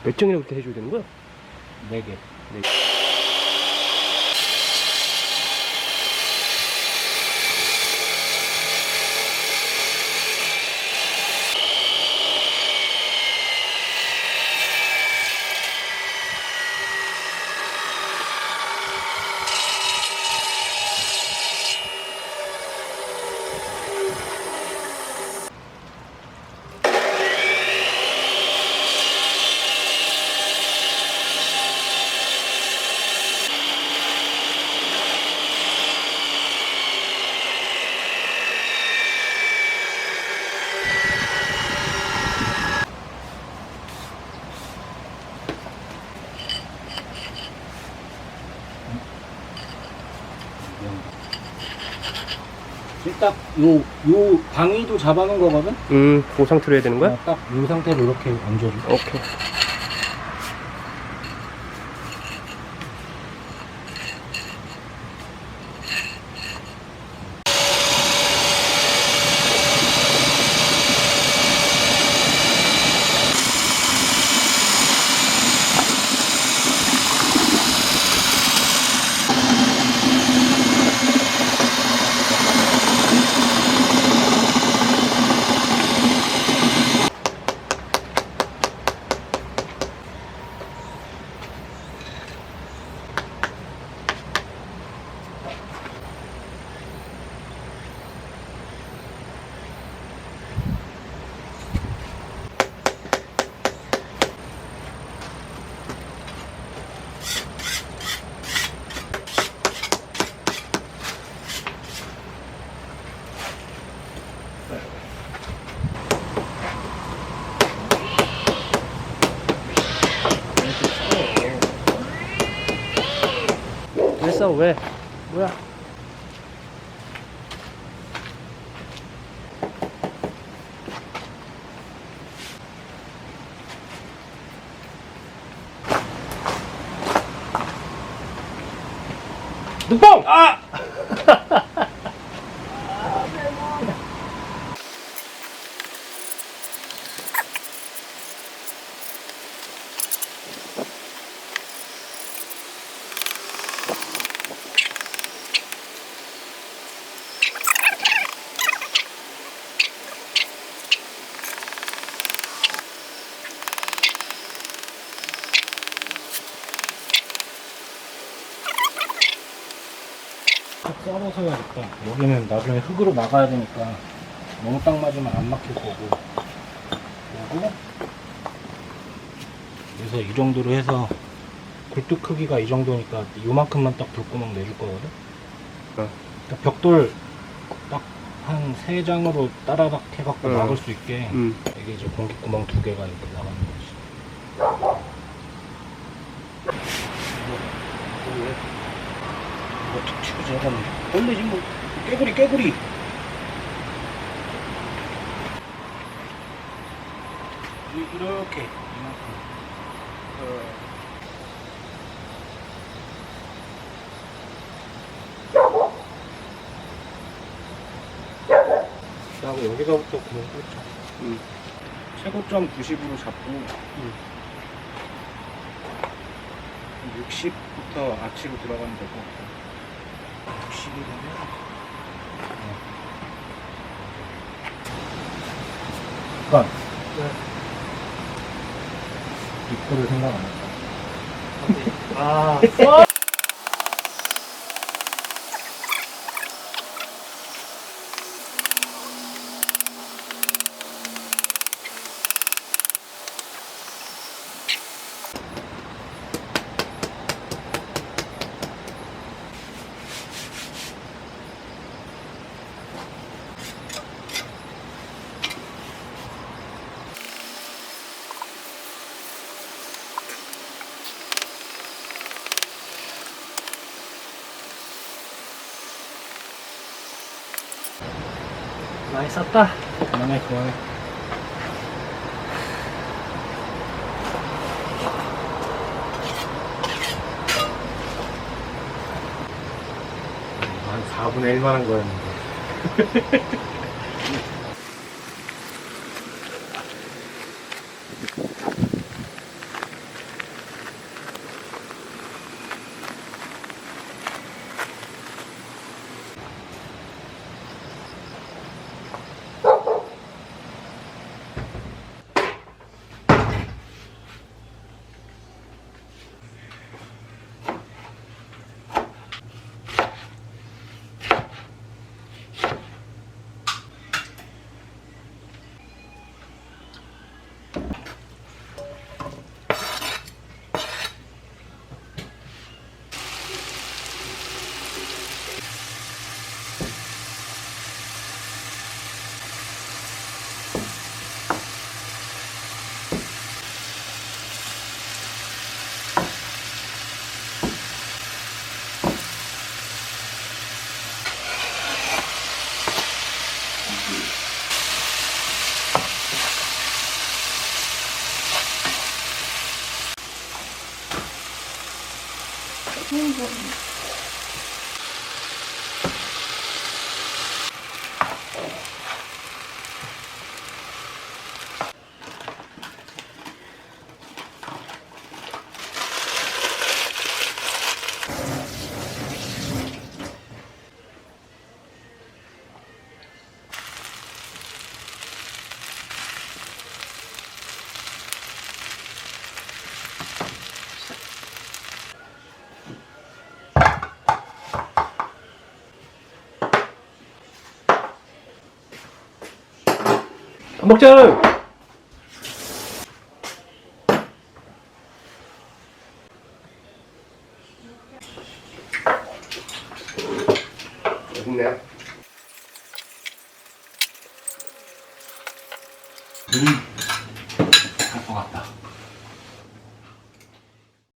몇 장이나 그렇게 해줘야 되는 거야? 4개. 네. 딱 요 방위도 잡아놓은 거거든? 그 상태로 해야 되는 거야? 딱 요 상태로 이렇게 얹어줘. 오케이. 왜 싸워? 왜? 뭐야? 눈뽕! 아! 썰어서 해야겠다. 여기는 나중에 흙으로 막아야 되니까 너무 딱 맞으면 안 막힐 거고. 그리고 그래서 이 정도로 해서 굴뚝 크기가 이 정도니까 요만큼만 딱 불구멍 내줄 거거든. 그러니까 벽돌 딱 한 3장으로 따라닥 해갖고 막을 수 있게 이게 이제 공기구멍 2개가 이렇게 나가는 거지. 이거 툭 치고 지나가면 벌레지 뭐. 깨구리 이렇게 이만큼. 그다음에 여기서부터 구멍 뚫자. 최고점 90으로 잡고 60부터 아치로 들어가면 되고 60이 되면 잠깐 리코를 생각 안 했다. 아. 많이 썼다. 그만해. 한 4분의 1만 한 거였는데. 충분. 밥 먹자! 맛있네요.